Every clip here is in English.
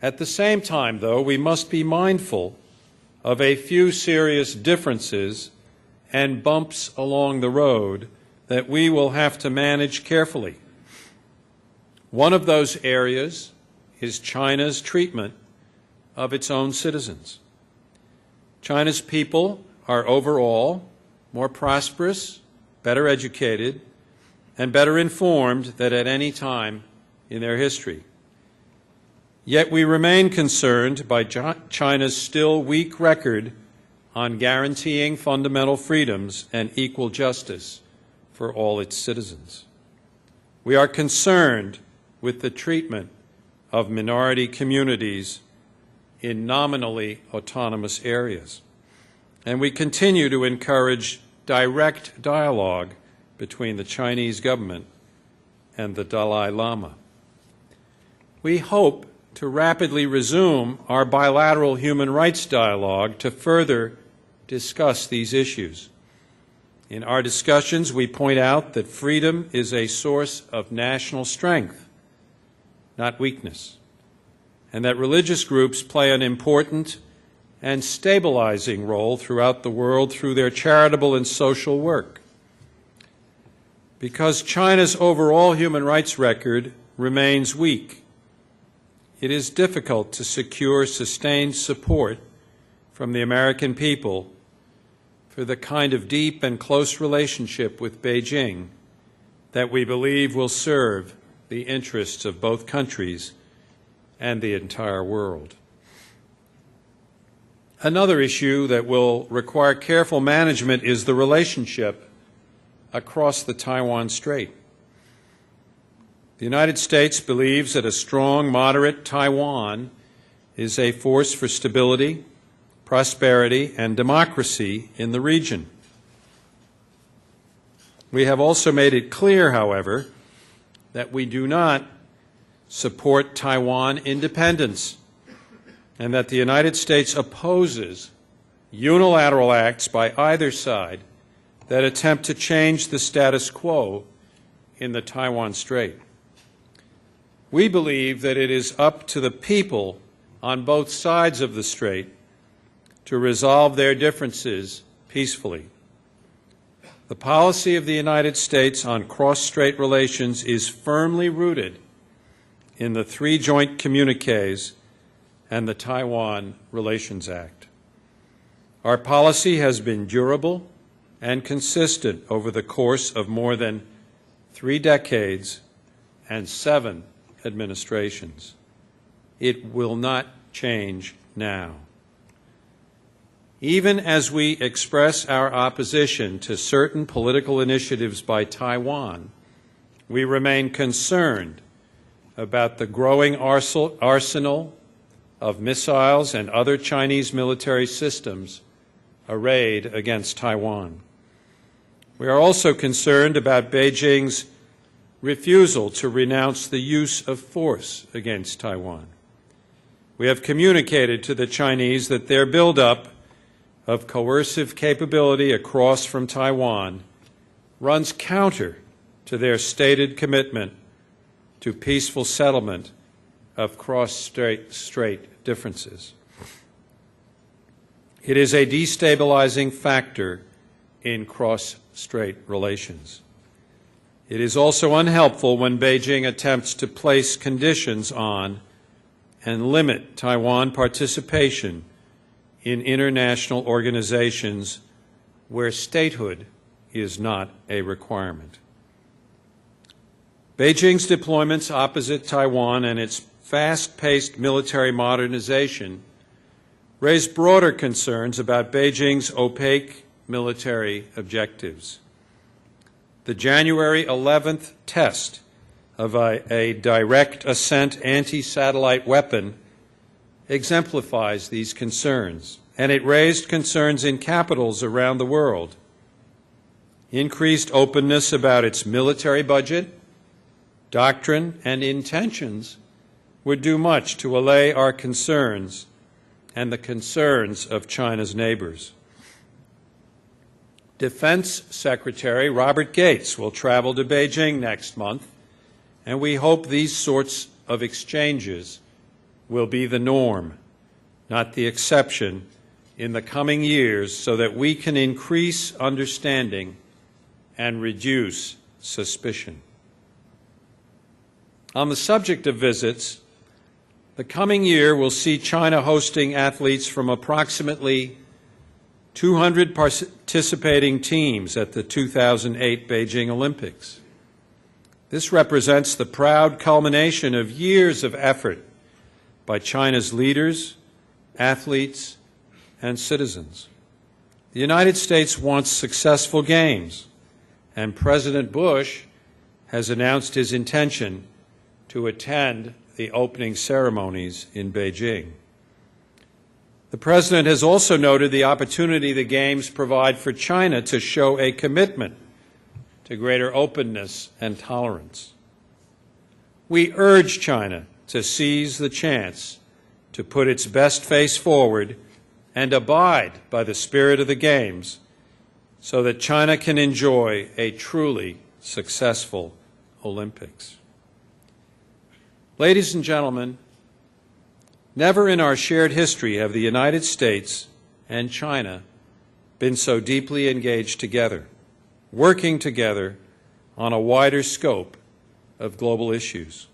At the same time, though, we must be mindful of a few serious differences and bumps along the road that we will have to manage carefully. One of those areas is China's treatment of its own citizens. China's people are overall more prosperous, better educated, and better informed than at any time in their history. Yet we remain concerned by China's still weak record on guaranteeing fundamental freedoms and equal justice for all its citizens. We are concerned with the treatment of minority communities in nominally autonomous areas. And we continue to encourage direct dialogue between the Chinese government and the Dalai Lama. We hope to rapidly resume our bilateral human rights dialogue to further discuss these issues. In our discussions, we point out that freedom is a source of national strength, not weakness, and that religious groups play an important and stabilizing role throughout the world through their charitable and social work. Because China's overall human rights record remains weak, it is difficult to secure sustained support from the American people for the kind of deep and close relationship with Beijing that we believe will serve the interests of both countries and the entire world. Another issue that will require careful management is the relationship across the Taiwan Strait. The United States believes that a strong, moderate Taiwan is a force for stability, prosperity, and democracy in the region. We have also made it clear, however, that we do not support Taiwan independence and that the United States opposes unilateral acts by either side that attempt to change the status quo in the Taiwan Strait. We believe that it is up to the people on both sides of the strait to resolve their differences peacefully. The policy of the United States on cross-strait relations is firmly rooted in the 3 joint communiques and the Taiwan Relations Act. Our policy has been durable and consistent over the course of more than 3 decades and 7 administrations. It will not change now. Even as we express our opposition to certain political initiatives by Taiwan, we remain concerned about the growing arsenal of missiles and other Chinese military systems arrayed against Taiwan. We are also concerned about Beijing's refusal to renounce the use of force against Taiwan. We have communicated to the Chinese that their buildup of coercive capability across from Taiwan runs counter to their stated commitment to peaceful settlement of cross-strait differences. It is a destabilizing factor in cross-strait relations. It is also unhelpful when Beijing attempts to place conditions on and limit Taiwan participation in international organizations where statehood is not a requirement. Beijing's deployments opposite Taiwan and its fast-paced military modernization raise broader concerns about Beijing's opaque military objectives. The January 11th test of a direct ascent anti-satellite weapon exemplifies these concerns, and it raised concerns in capitals around the world. Increased openness about its military budget, doctrine, and intentions would do much to allay our concerns and the concerns of China's neighbors. Defense Secretary Robert Gates will travel to Beijing next month, and we hope these sorts of exchanges will be the norm, not the exception, in the coming years so that we can increase understanding and reduce suspicion. On the subject of visits, the coming year will see China hosting athletes from approximately 200 participating teams at the 2008 Beijing Olympics. This represents the proud culmination of years of effort by China's leaders, athletes, and citizens. The United States wants successful games, and President Bush has announced his intention to attend the opening ceremonies in Beijing. The President has also noted the opportunity the Games provide for China to show a commitment to greater openness and tolerance. We urge China to seize the chance to put its best face forward and abide by the spirit of the Games so that China can enjoy a truly successful Olympics. Ladies and gentlemen, never in our shared history have the United States and China been so deeply engaged together, working together on a wider scope of global issues.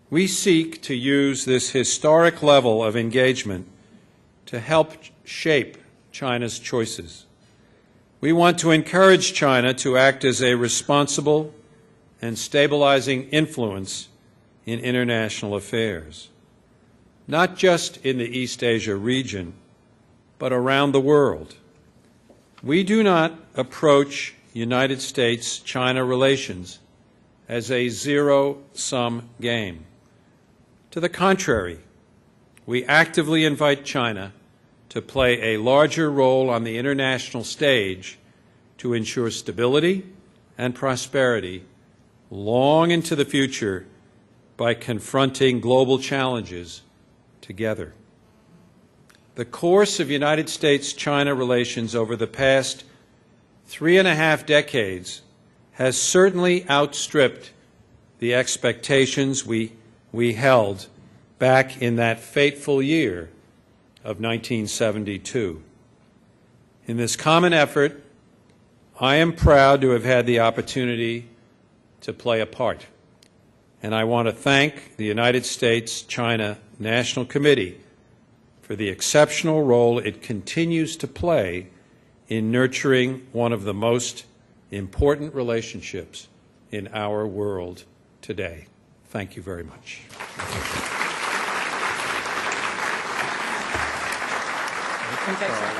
We seek to use this historic level of engagement to help shape China's choices. We want to encourage China to act as a responsible and stabilizing influence in international affairs, not just in the East Asia region, but around the world. We do not approach United States-China relations as a zero-sum game. To the contrary, we actively invite China to play a larger role on the international stage to ensure stability and prosperity long into the future by confronting global challenges together. The course of United States-China relations over the past 3.5 decades has certainly outstripped the expectations we held back in that fateful year of 1972. In this common effort, I am proud to have had the opportunity to play a part. And I want to thank the United States-China National Committee for the exceptional role it continues to play in nurturing one of the most important relationships in our world today. Thank you very much. Thanks for